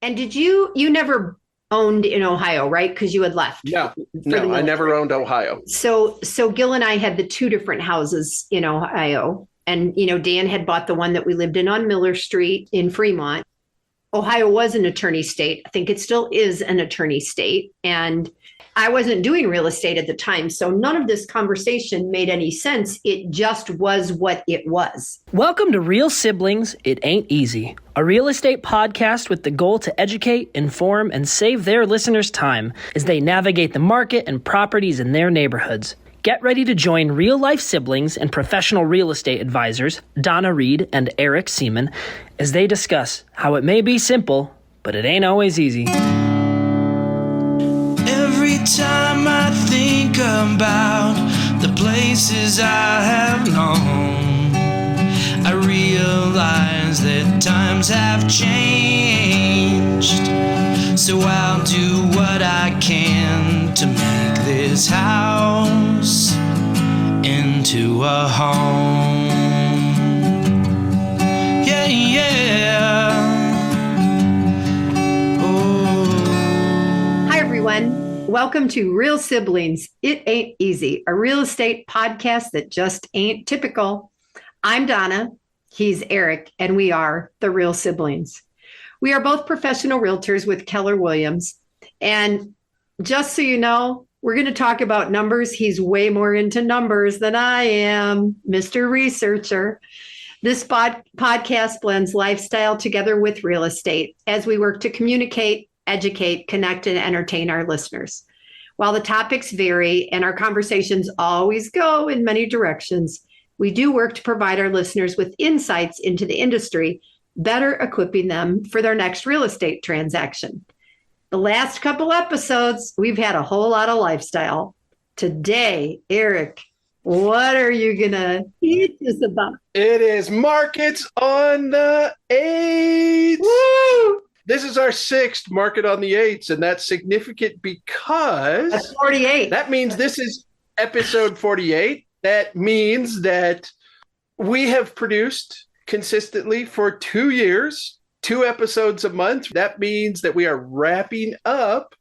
And you never owned in Ohio, right? Because you had left. No, no, I never owned Ohio. So Gil and I had the two different houses in Ohio. And, Dan had bought the one that we lived in on Miller Street in Fremont. Ohio was an attorney state. I think it still is an attorney state. And I wasn't doing real estate at the time. So none of this conversation made any sense. It just was what it was. Welcome to Real Siblings, It Ain't Easy, a real estate podcast with the goal to educate, inform, and save their listeners time as they navigate the market and properties in their neighborhoods. Get ready to join real-life siblings and professional real estate advisors, Donna Reed and Eric Seemann, as they discuss how it may be simple, but it ain't always easy. Every time I think about the places I have known, I realize that times have changed. So I'll do what I can to make this house into a home. Yeah, yeah. Hi, everyone. Welcome to Real Siblings, It Ain't Easy, a real estate podcast that just ain't typical. I'm Donna, he's Eric, and we are the Real Siblings. We are both professional realtors with Keller Williams. And just so you know, we're going to talk about numbers. He's way more into numbers than I am, Mr. Researcher. This podcast blends lifestyle together with real estate as we work to communicate, educate, connect, and entertain our listeners. While the topics vary and our conversations always go in many directions, we do work to provide our listeners with insights into the industry, better equipping them for their next real estate transaction. The last couple episodes, we've had a whole lot of lifestyle. Today, Eric, what are you going to teach us about? It is Markets on the 8th. Woo! This is our sixth Market on the 8th, and that's significant because That's 48. That means this is episode 48. That means that we have produced consistently for 2 years, 2 episodes a month. That means that we are wrapping up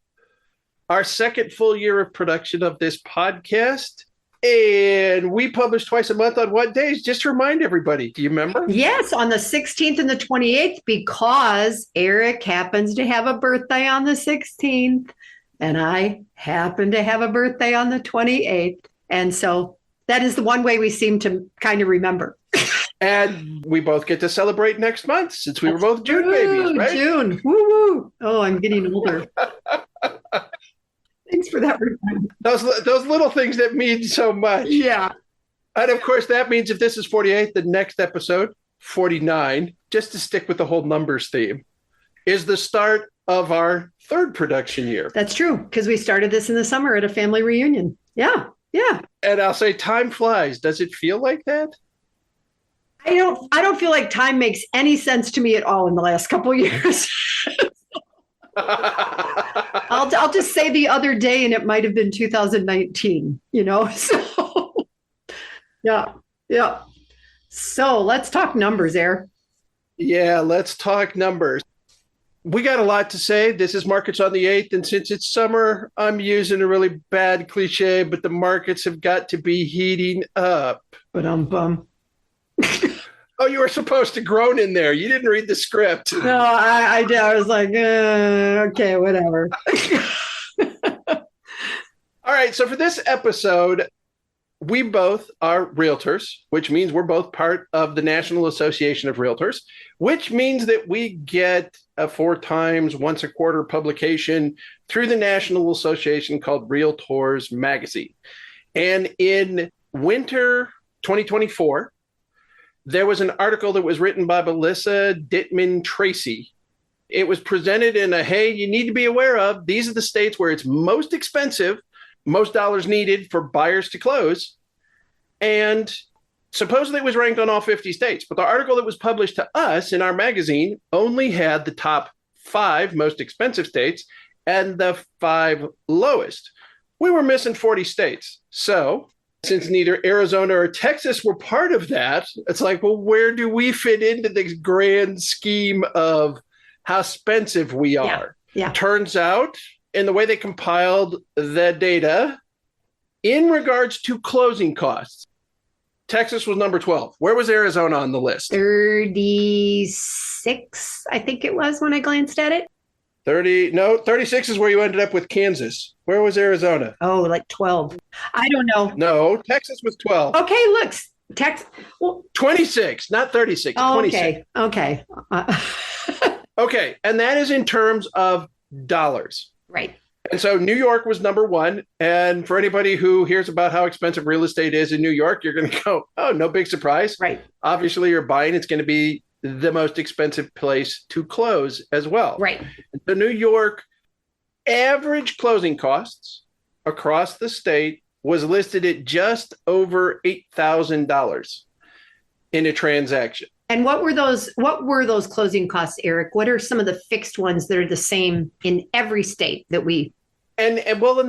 our second full year of production of this podcast. And we publish twice a month on what days? Just to remind everybody. Do you remember? Yes, on the 16th and the 28th, because Eric happens to have a birthday on the 16th, and I happen to have a birthday on the 28th. And so that is the one way we seem to kind of remember. And we both get to celebrate next month since we were both June babies, right? June. Woo-woo. Oh, I'm getting older. Thanks for that reminder. Those little things that mean so much. Yeah. And of course, that means if this is 48, the next episode, 49, just to stick with the whole numbers theme, is the start of our third production year. That's true, because we started this in the summer at a family reunion. Yeah. Yeah. And I'll say time flies. Does it feel like that? I don't feel like time makes any sense to me at all in the last couple of years. I'll just say the other day, and it might have been 2019, so yeah. So let's talk numbers, Eric. Yeah, let's talk numbers. We got a lot to say. This is Markets on the 8th, and since it's summer, I'm using a really bad cliche, but the markets have got to be heating up. But Oh, you were supposed to groan in there. You didn't read the script. No, I did. I was like, okay, whatever. All right. So for this episode, we both are realtors, which means we're both part of the National Association of Realtors, which means that we get a 4 times, once a quarter publication through the National Association called Realtors Magazine. And in winter 2024, there was an article that was written by Melissa Dittman Tracy. It was presented in a, hey, you need to be aware of, these are the states where it's most expensive, most dollars needed for buyers to close. And supposedly it was ranked on all 50 states. But the article that was published to us in our magazine only had the top 5 most expensive states and the 5 lowest. We were missing 40 states. So since neither Arizona or Texas were part of that, it's like, well, where do we fit into this grand scheme of how expensive we are. Yeah. Turns out, in the way they compiled the data, in regards to closing costs, Texas was number 12. Where was Arizona on the list? 36, I think it was when I glanced at it. 36 is where you ended up with Kansas. Where was Arizona? Oh, like 12. I don't know. No, Texas was 12. Okay, look, well, 26, not 36, oh, 26. Okay. Okay, and that is in terms of dollars. Right. And so New York was number one. And for anybody who hears about how expensive real estate is in New York, you're going to go, oh, no big surprise. Right. Obviously, you're buying, it's going to be the most expensive place to close as well. Right. The New York average closing costs across the state was listed at just over $8,000 in a transaction. And what were those closing costs, Eric? What are some of the fixed ones that are the same in every state that we? And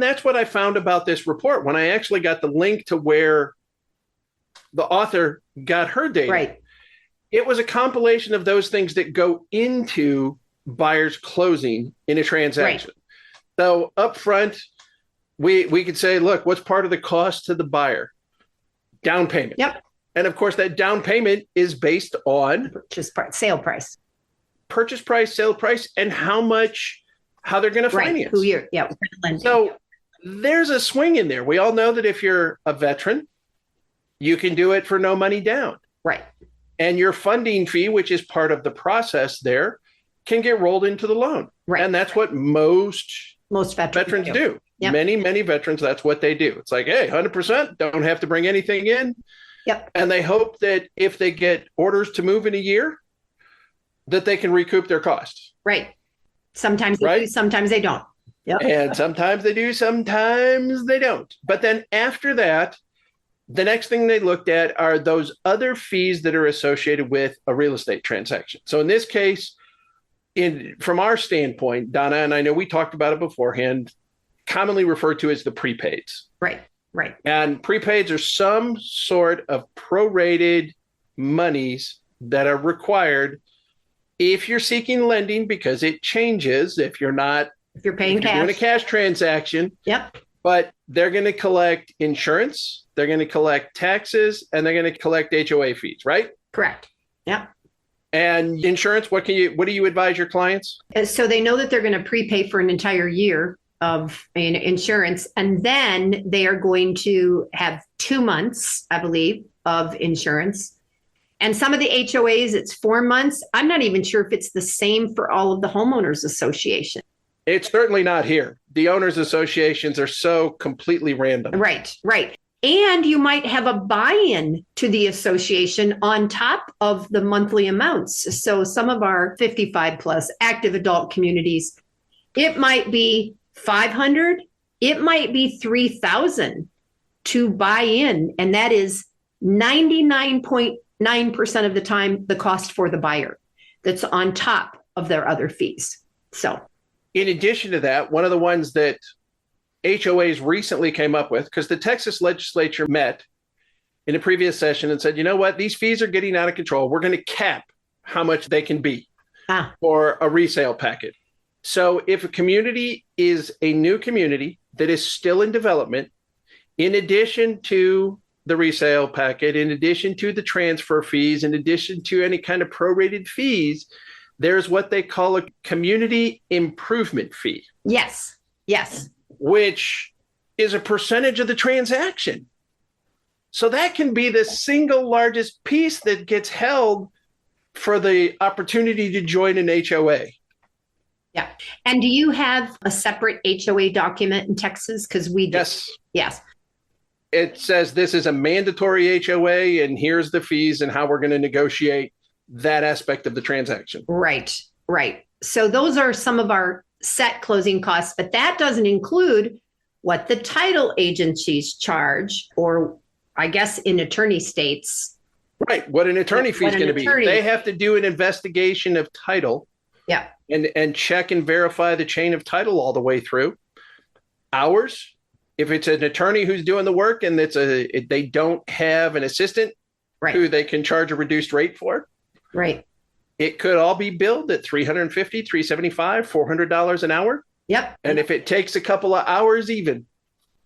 that's what I found about this report when I actually got the link to where the author got her data. Right. It was a compilation of those things that go into buyers closing in a transaction. Right. So up front, we could say, look, what's part of the cost to the buyer? Down payment. Yep. And of course, that down payment is based on sale price, purchase price, sale price, and how they're going to finance. So there's a swing in there. We all know that if you're a veteran, you can do it for no money down. Right. And your funding fee, which is part of the process there, can get rolled into the loan. Right. And that's what most veterans do. Yep. Many veterans, that's what they do. It's like, hey, 100%, don't have to bring anything in. Yep. And they hope that if they get orders to move in a year, that they can recoup their costs. Right. Sometimes they do, sometimes they don't. Yep. And sometimes they do, sometimes they don't. But then after that, the next thing they looked at are those other fees that are associated with a real estate transaction. So in this case, from our standpoint, Donna, and I know we talked about it beforehand, commonly referred to as the prepaids. Right. Right. And prepaids are some sort of prorated monies that are required if you're seeking lending, because it changes if you're paying cash, doing a cash transaction. Yep. But they're going to collect insurance, they're going to collect taxes, and they're going to collect HOA fees, right? Correct. Yep. And insurance, what do you advise your clients? So they know that they're going to prepay for an entire year of insurance, and then they are going to have 2 months, I believe, of insurance. And some of the HOAs, it's 4 months. I'm not even sure if it's the same for all of the homeowners association. It's certainly not here. The owners associations are so completely random. Right. And you might have a buy-in to the association on top of the monthly amounts. So some of our 55 plus active adult communities, it might be $500, it might be $3,000 to buy in. And that is 99.9% of the time the cost for the buyer. That's on top of their other fees. So in addition to that, one of the ones that HOAs recently came up with, because the Texas legislature met in a previous session and said, you know what, these fees are getting out of control. We're going to cap how much they can be for a resale packet. So if a community is a new community that is still in development, in addition to the resale packet, in addition to the transfer fees, in addition to any kind of prorated fees, there's what they call a community improvement fee. Yes. Which is a percentage of the transaction. So that can be the single largest piece that gets held for the opportunity to join an HOA. Yeah. And do you have a separate HOA document in Texas? Because we do. Yes. It says this is a mandatory HOA and here's the fees and how we're going to negotiate that aspect of the transaction. Right. So those are some of our set closing costs, but that doesn't include what the title agencies charge, or I guess in attorney states. Right. What an attorney fee is going to be. They have to do an investigation of title. Yeah. And check and verify the chain of title all the way through. Ours, if it's an attorney who's doing the work and they don't have an assistant who they can charge a reduced rate for. Right. it could all be billed at $350, $375, $400 an hour. Yep. And if it takes a couple of hours even.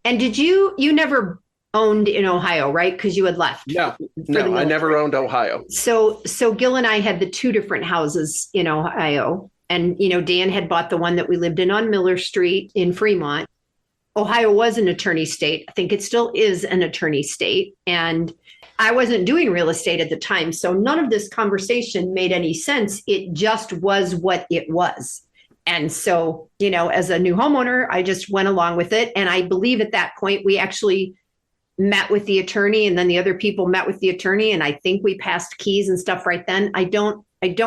And did you never owned in Ohio, right? Because you had left. No, I never owned Ohio. So Gil and I had the two different houses in Ohio. And, Dan had bought the one that we lived in on Miller Street in Fremont. Ohio was an attorney state. I think it still is an attorney state. And I wasn't doing real estate at the time. So none of this conversation made any sense. It just was what it was. And so, as a new homeowner, I just went along with it. And I believe at that point, we actually met with the attorney, and then the other people met with the attorney. And I think we passed keys and stuff right then. I don't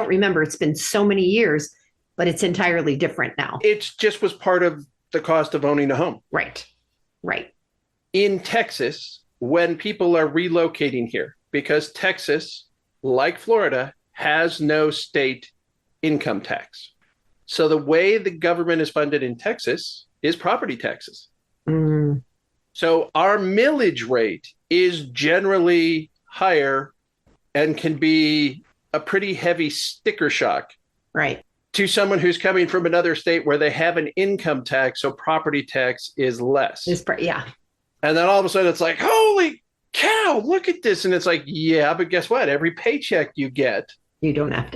remember. It's been so many years, but it's entirely different now. It just was part of the cost of owning a home. Right. In Texas, when people are relocating here, because Texas, like Florida, has no state income tax. So the way the government is funded in Texas is property taxes. Mm. So our millage rate is generally higher and can be a pretty heavy sticker shock. Right. To someone who's coming from another state where they have an income tax, so property tax is less. Yeah. And then all of a sudden it's like, holy cow, look at this. And it's like, yeah, but guess what? Every paycheck you get, you don't have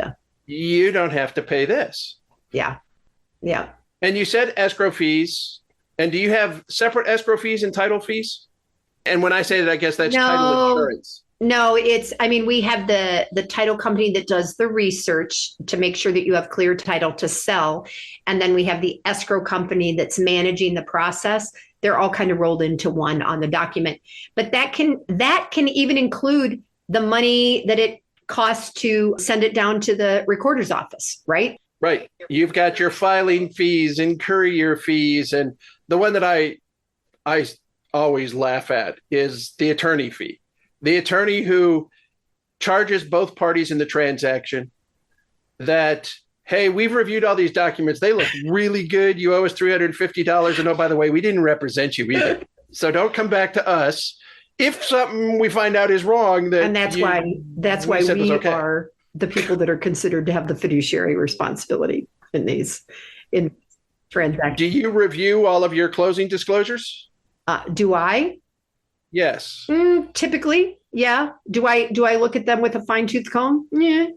to pay this. Yeah. And you said escrow fees. And do you have separate escrow fees and title fees? And when I say that, I guess that's title insurance. No, we have the title company that does the research to make sure that you have clear title to sell. And then we have the escrow company that's managing the process. They're all kind of rolled into one on the document. But that can even include the money that it costs to send it down to the recorder's office, right? Right. You've got your filing fees and courier fees. And the one that I always laugh at is the attorney fee. The attorney who charges both parties in the transaction that, hey, we've reviewed all these documents. They look really good. You owe us $350. And oh, by the way, we didn't represent you either. So don't come back to us. If something we find out is wrong, and that's why we are the people that are considered to have the fiduciary responsibility in transactions. Do you review all of your closing disclosures? Do I? Yes. Typically, yeah. Do I look at them with a fine-tooth comb? Yeah.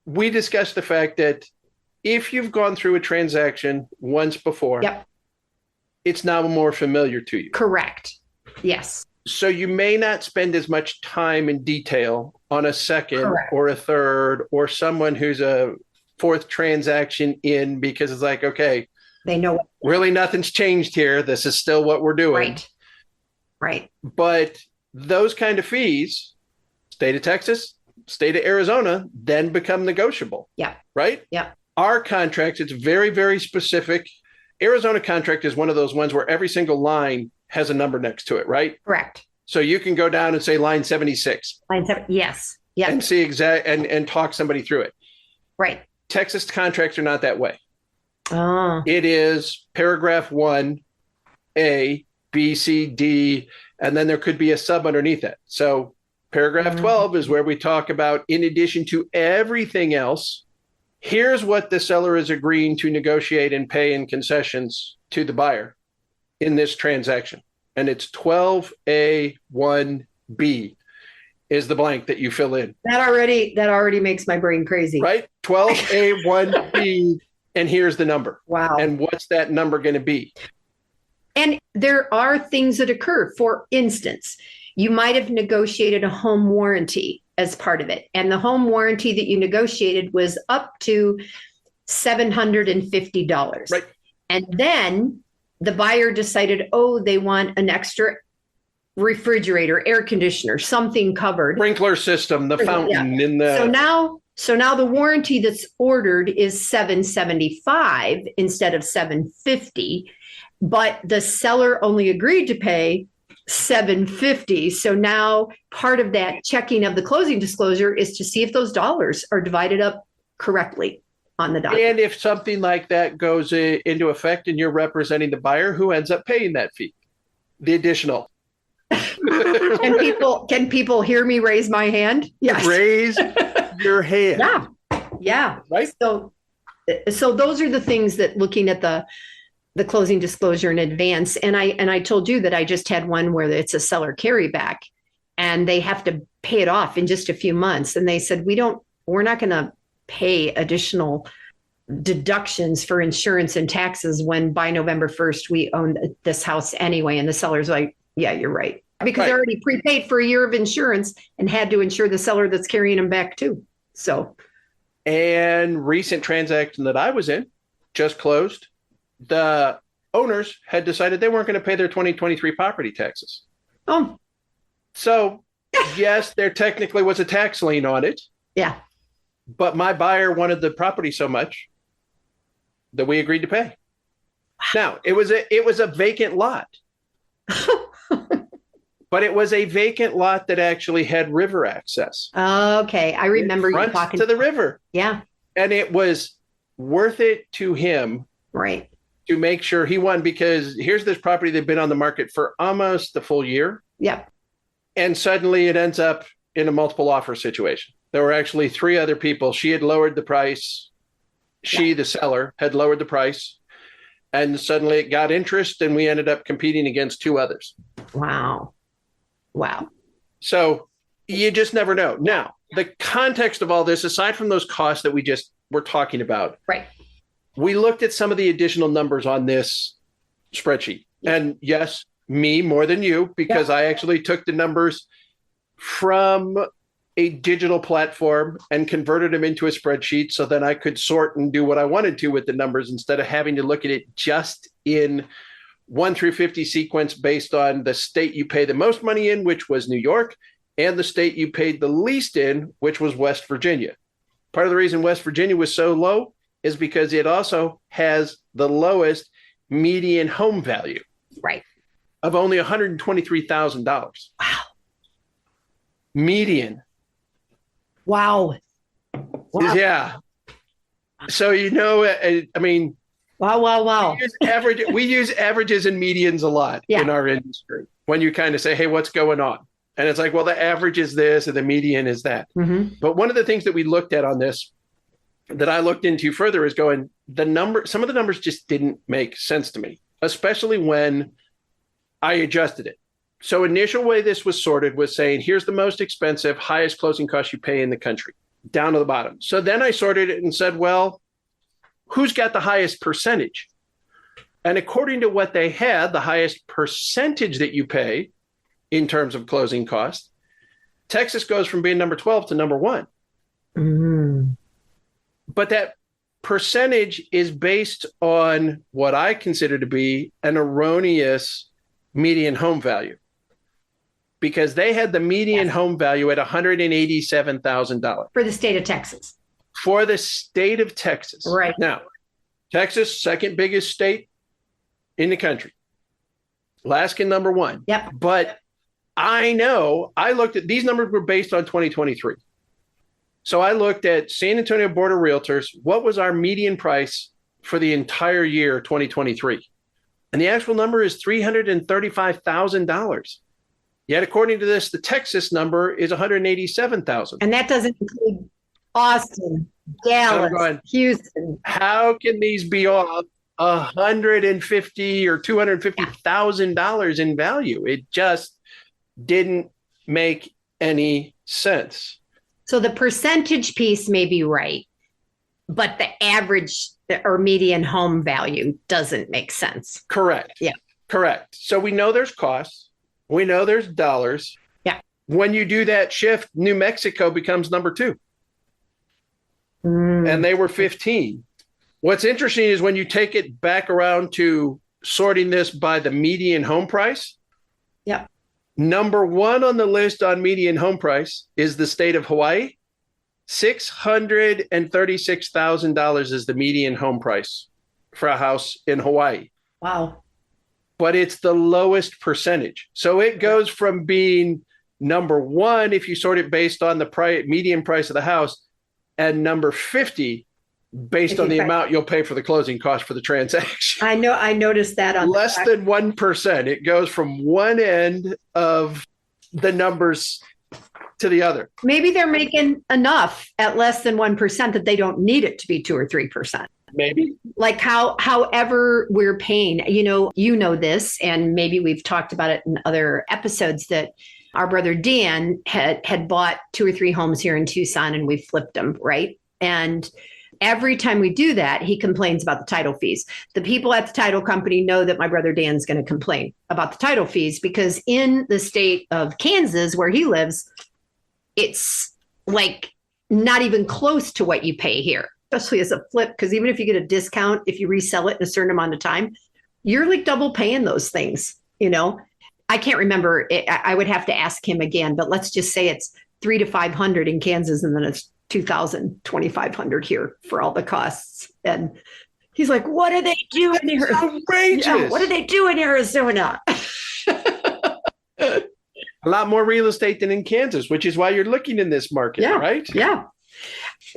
We discussed the fact that if you've gone through a transaction once before, yep, it's now more familiar to you. Correct. Yes. So you may not spend as much time in detail on a second Correct. Or a third or someone who's a fourth transaction in, because it's like, okay, they know really nothing's changed here. This is still what we're doing. Right. But those kind of fees, state of Texas, state of Arizona, then become negotiable. Yeah. Right? Yeah. Our contracts, it's very, very specific. Arizona contract is one of those ones where every single line has a number next to it, right? Correct. So you can go down and say line 76. Yes. Yeah. And see and talk somebody through it. Right. Texas contracts are not that way. Oh. It is paragraph 1, A, B, C, D, and then there could be a sub underneath it. So paragraph 12 is where we talk about, in addition to everything else, here's what the seller is agreeing to negotiate and pay in concessions to the buyer in this transaction. And it's 12A1B is the blank that you fill in. That already makes my brain crazy. Right? 12A1B, and here's the number. Wow. And what's that number going to be? And there are things that occur. For instance, you might have negotiated a home warranty as part of it. And the home warranty that you negotiated was up to $750. Right. And then the buyer decided, they want an extra refrigerator, air conditioner, something covered. Sprinkler system, the fountain in the... So now the warranty that's ordered is $775 instead of $750, but the seller only agreed to pay $750. So now part of that checking of the closing disclosure is to see if those dollars are divided up correctly on the document. And if something like that goes into effect and you're representing the buyer, who ends up paying that fee? The additional. Can people hear me raise my hand? Yes. your hand. Yeah. Yeah. Right. So those are the things that looking at the closing disclosure in advance. And I told you that I just had one where it's a seller carryback and they have to pay it off in just a few months. And they said, we're not going to pay additional deductions for insurance and taxes when by November 1st, we own this house anyway. And the seller's like, yeah, you're right. Because they're already prepaid for a year of insurance and had to insure the seller that's carrying them back too. So. And recent transaction that I was in just closed. The owners had decided they weren't going to pay their 2023 property taxes. Oh. So, yes, there technically was a tax lien on it. Yeah. But my buyer wanted the property so much that we agreed to pay. Now, it was a vacant lot. But it was a vacant lot that actually had river access. Okay. I remember you talking to the river. Yeah. And it was worth it to him. Right. To make sure he won, because here's this property that's been on the market for almost the full year. Yep. And suddenly it ends up in a multiple offer situation. There were actually 3 other people. She had lowered the price. She, the seller, had lowered the price. And suddenly it got interest and we ended up competing against 2 others. Wow. So you just never know. Now, the context of all this, aside from those costs that we just were talking about, right? We looked at some of the additional numbers on this spreadsheet. Yeah. And yes, me more than you, because I actually took the numbers from a digital platform and converted them into a spreadsheet so that I could sort and do what I wanted to with the numbers instead of having to look at it just in 1 through 50 sequence based on the state you pay the most money in, which was New York, and the state you paid the least in, which was West Virginia. Part of the reason West Virginia was so low is because it also has the lowest median home value. Right. Of only $123,000. Wow. Median. Wow. Yeah. So, I mean. Wow. We use averages and medians a lot in our industry when you kind of say, hey, what's going on? And it's like, well, the average is this and the median is that. Mm-hmm. But one of the things that we looked at on this that I looked into further is going, some of the numbers just didn't make sense to me, especially when I adjusted it. So initial way this was sorted was saying, here's the most expensive, highest closing cost you pay in the country, down to the bottom. So then I sorted it and said, well, who's got the highest percentage? And according to what they had, the highest percentage that you pay in terms of closing costs, Texas goes from being number 12 to number 1. Mm-hmm. But that percentage is based on what I consider to be an erroneous median home value, because they had the median home value at $187,000 for the state of Texas. For the state of Texas. Right. Now, Texas, second biggest state in the country. Alaska, number 1. Yep. But I looked at these numbers were based on 2023. So I looked at San Antonio Board of Realtors. What was our median price for the entire year 2023? And the actual number is $335,000. Yet, according to this, the Texas number is $187,000. And that doesn't include Austin, Dallas, Houston. How can these be off $150,000 or $250,000 in value? It just didn't make any sense. So the percentage piece may be right, but the average or median home value doesn't make sense. Correct. Yeah. Correct. So we know there's costs. We know there's dollars. Yeah. When you do that shift, New Mexico becomes number 2. And they were 15. What's interesting is when you take it back around to sorting this by the median home price. Yeah. Number 1 on the list on median home price is the state of Hawaii. $636,000 is the median home price for a house in Hawaii. Wow. But it's the lowest percentage. So it goes from being number 1, if you sort it based on the median price of the house, and number 50 based on the amount you'll pay for the closing cost for the transaction. I noticed that on less than 1%. It goes from one end of the numbers to the other. Maybe they're making enough at less than 1% that they don't need it to be 2 or 3%. Maybe. Like however we're paying, you know this, and maybe we've talked about it in other episodes, that our brother Dan had bought 2 or 3 homes here in Tucson, and we flipped them, right? And every time we do that, he complains about the title fees. The people at the title company know that my brother Dan's going to complain about the title fees, because in the state of Kansas, where he lives, it's like not even close to what you pay here, especially as a flip, because even if you get a discount, if you resell it in a certain amount of time, you're like double paying those things, I can't remember. I would have to ask him again, but let's just say it's $300 to $500 in Kansas, and then it's $2,000, $2,500 here for all the costs. And he's like, "What do they do in Arizona? Outrageous. What do they do in Arizona?" A lot more real estate than in Kansas, which is why you're looking in this market, right? Yeah.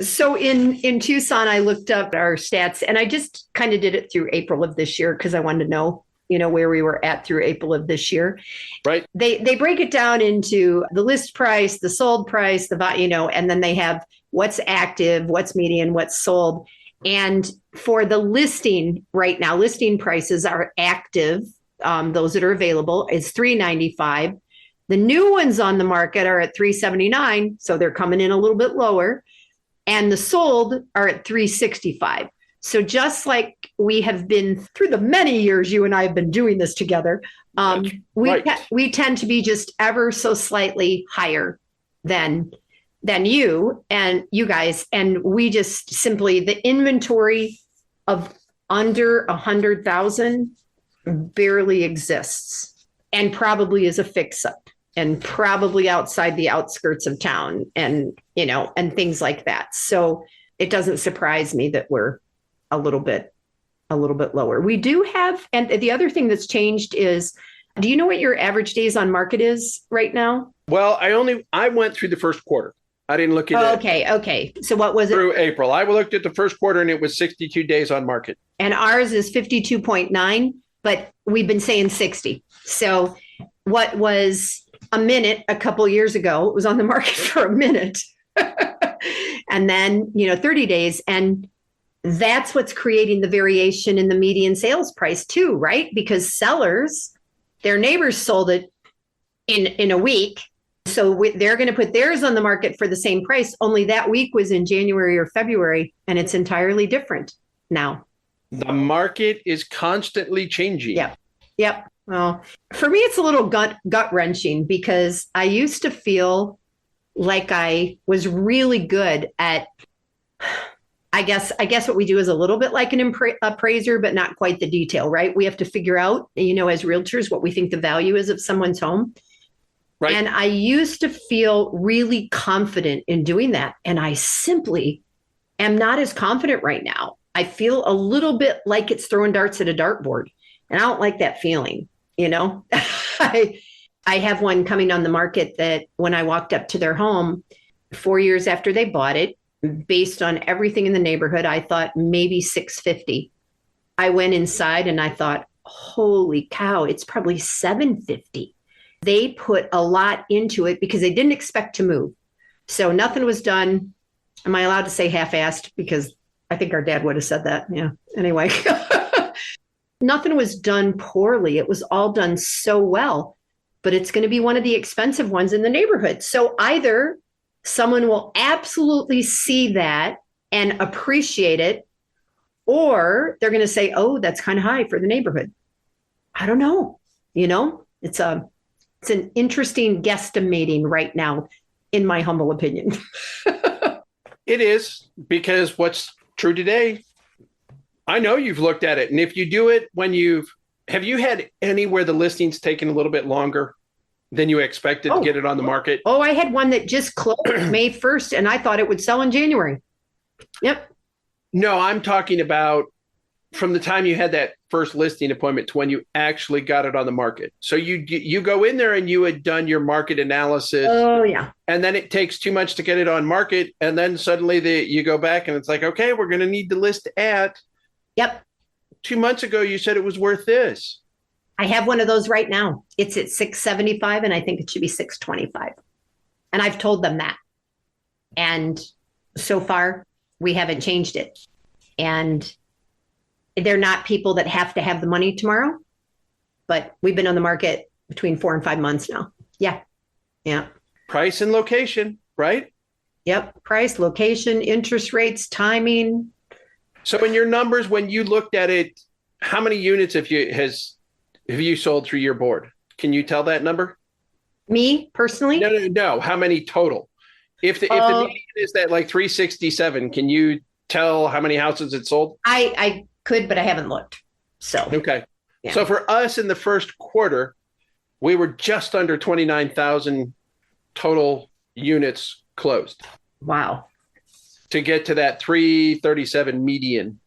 So in Tucson, I looked up our stats, and I just kind of did it through April of this year because I wanted to know, where we were at through April of this year. Right. They break it down into the list price, the sold price, and then they have what's active, what's median, what's sold. And for the listing right now, listing prices are active. Those that are available is $395. The new ones on the market are at $379. So they're coming in a little bit lower. And the sold are at $365. So just like we have been through the many years you and I have been doing this together, we tend to be just ever so slightly higher than you and you guys. And we just simply, the inventory of under 100,000 barely exists, and probably is a fix-up, and probably outside the outskirts of town, and and things like that. So it doesn't surprise me that we're a little bit lower. We do have, and the other thing that's changed is, do you know what your average days on market is right now? Well, I went through the first quarter. I didn't look at it. Okay. So what was it? Through April. I looked at the first quarter, and it was 62 days on market. And ours is 52.9, but we've been saying 60. So what was a minute a couple of years ago, it was on the market for a minute. And then, 30 days. And that's what's creating the variation in the median sales price too, right? Because sellers, their neighbors sold it in a week. So they're going to put theirs on the market for the same price. Only that week was in January or February, and it's entirely different now. The market is constantly changing. Yep. Well, for me, it's a little gut wrenching, because I used to feel like I was really good at, I guess what we do is a little bit like an appraiser, but not quite the detail, right? We have to figure out, as realtors, what we think the value is of someone's home. Right. And I used to feel really confident in doing that. And I simply am not as confident right now. I feel a little bit like it's throwing darts at a dartboard. And I don't like that feeling, I have one coming on the market that when I walked up to their home 4 years after they bought it, based on everything in the neighborhood, I thought maybe 650. I went inside and I thought, holy cow, it's probably 750. They put a lot into it because they didn't expect to move. So nothing was done. Am I allowed to say half-assed? Because I think our dad would have said that. Yeah. Anyway, nothing was done poorly. It was all done so well, but it's going to be one of the expensive ones in the neighborhood. So either someone will absolutely see that and appreciate it, or they're going to say, oh, that's kind of high for the neighborhood. I don't know. It's an interesting guesstimating right now, in my humble opinion. It is, because what's true today, I know you've looked at it. And if you do it have you had any where the listing's taken a little bit longer than you expected to get it on the market? Oh, I had one that just closed May 1st, and I thought it would sell in January. Yep. No, I'm talking about from the time you had that first listing appointment to when you actually got it on the market. So you go in there and you had done your market analysis. Oh, yeah. And then it takes too much to get it on market. And then suddenly you go back and it's like, okay, we're going to need to list at. Yep. 2 months ago, you said it was worth this. I have one of those right now. It's at 675, and I think it should be 625. And I've told them that. And so far, we haven't changed it. And they're not people that have to have the money tomorrow, but we've been on the market between 4 and 5 months now. Yeah. Yeah. Price and location, right? Yep. Price, location, interest rates, timing. So in your numbers, when you looked at it, how many units have you sold through your board? Can you tell that number? Me personally? No. How many total? If the median is that like 367, can you tell how many houses it sold? I could, but I haven't looked. So okay. Yeah. So for us in the first quarter, we were just under 29,000 total units closed. Wow. To get to that 337 median.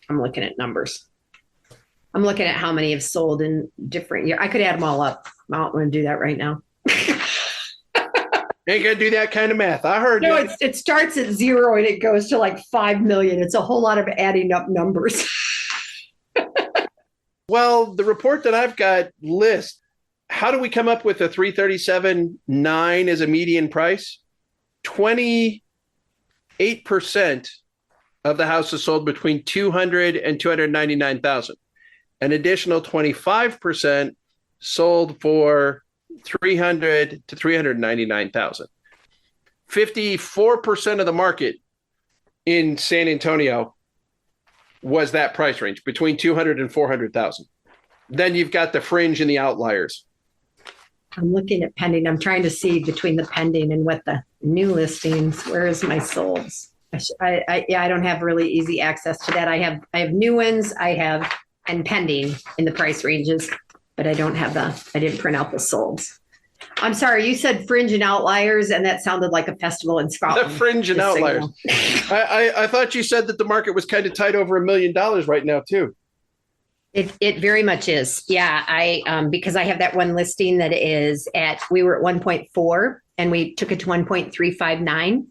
I'm looking at numbers. I'm looking at how many have sold in different years. I could add them all up. I don't want to do that right now. Ain't gonna do that kind of math. I heard you. No, it starts at 0 and it goes to like 5 million. It's a whole lot of adding up numbers. Well, the report that I've got lists, how do we come up with a 337.9 as a median price? 28% of the houses sold between 200 and 299,000. An additional 25% sold for 300 to 399,000. 54% of the market in San Antonio was that price range between 200 and 400,000. Then you've got the fringe and the outliers. I'm looking at pending. I'm trying to see between the pending and what the new listings. Where is my solds? I don't have really easy access to that. I have new ones. And pending in the price ranges, but I didn't print out the solds. I'm sorry, you said fringe and outliers, and that sounded like a festival in Scotland. The fringe and outliers. I thought you said that the market was kind of tight over $1 million right now too. It very much is. Yeah, because I have that one listing that is we were at 1.4 and we took it to 1.359.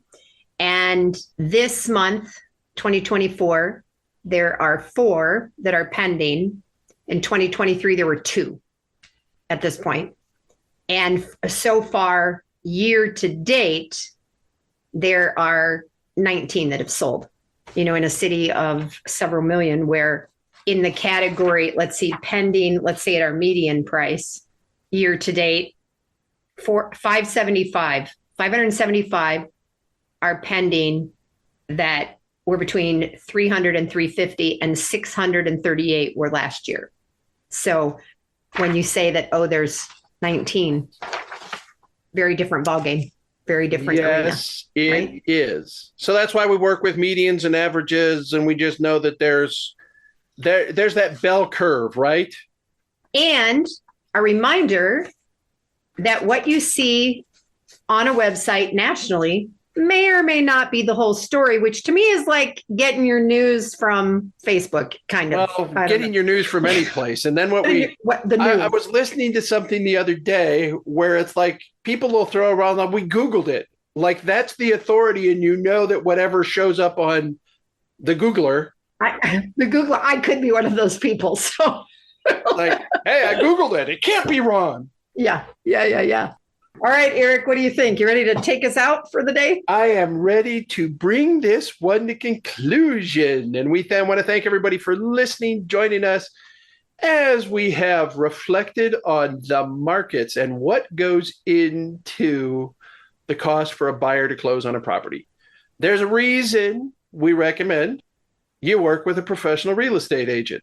And this month, 2024, there are 4 that are pending. In 2023, there were 2 at this point. And so far, year to date, there are 19 that have sold, in a city of several million, where in the category, let's see, pending, let's say at our median price, year to date, 575 are pending that were between 300 and 350, and 638 were last year. So when you say that, there's 19, very different ballgame, very different. Yes, arena, it right? is. So that's why we work with medians and averages, and we just know that there's that bell curve, right? And a reminder that what you see on a website nationally may or may not be the whole story, which to me is like getting your news from Facebook, kind of. Well, getting your news from any place. And then I was listening to something the other day where it's like people will throw around, we Googled it. Like that's the authority, and that whatever shows up on the Googler. I could be one of those people. So like, hey, I Googled it. It can't be wrong. Yeah. All right, Eric, what do you think? You ready to take us out for the day? I am ready to bring this one to conclusion. And we then want to thank everybody for listening, joining us as we have reflected on the markets and what goes into the cost for a buyer to close on a property. There's a reason we recommend you work with a professional real estate agent.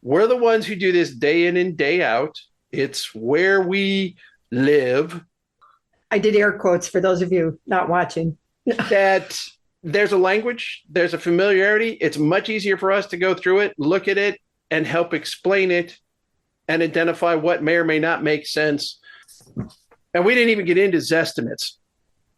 We're the ones who do this day in and day out. It's where we live. I did air quotes for those of you not watching. That there's a language, there's a familiarity. It's much easier for us to go through it, look at it, and help explain it and identify what may or may not make sense. And we didn't even get into Zestimates.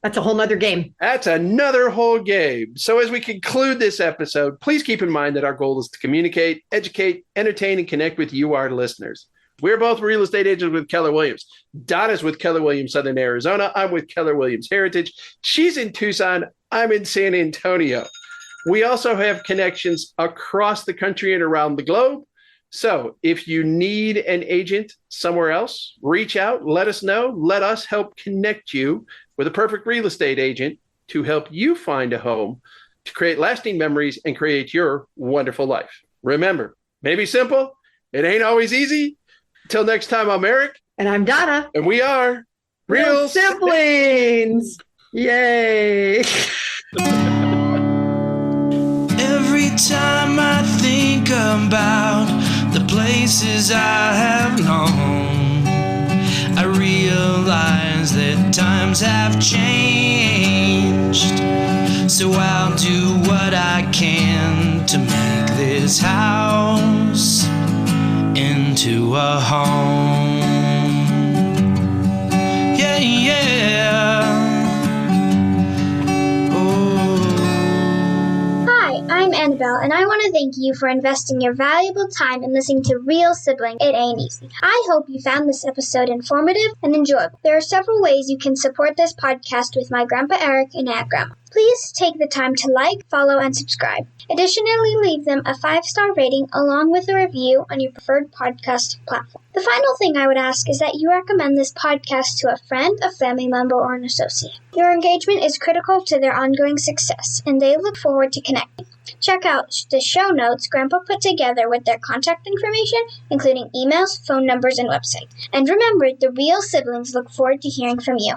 That's a whole nother game. That's another whole game. So as we conclude this episode, please keep in mind that our goal is to communicate, educate, entertain, and connect with you, our listeners. We're both real estate agents with Keller Williams. Donna's with Keller Williams Southern Arizona. I'm with Keller Williams Heritage. She's in Tucson. I'm in San Antonio. We also have connections across the country and around the globe. So if you need an agent somewhere else, reach out, let us know. Let us help connect you with a perfect real estate agent to help you find a home, to create lasting memories and create your wonderful life. Remember, maybe simple. It ain't always easy. Until next time, I'm Eric. And I'm Donna. And we are Real Siblings. Yay. Every time I think about the places I have known, I realize that times have changed. So I'll do what I can to make this house into a home. Yeah, yeah. I'm Annabelle, and I want to thank you for investing your valuable time in listening to Real Sibling. It Ain't Easy. I hope you found this episode informative and enjoyable. There are several ways you can support this podcast with my Grandpa Eric and Aunt Grandma. Please take the time to like, follow, and subscribe. Additionally, leave them a 5-star rating along with a review on your preferred podcast platform. The final thing I would ask is that you recommend this podcast to a friend, a family member, or an associate. Your engagement is critical to their ongoing success, and they look forward to connecting. Check out the show notes Grandpa put together with their contact information, including emails, phone numbers, and website. And remember, the Real Siblings look forward to hearing from you.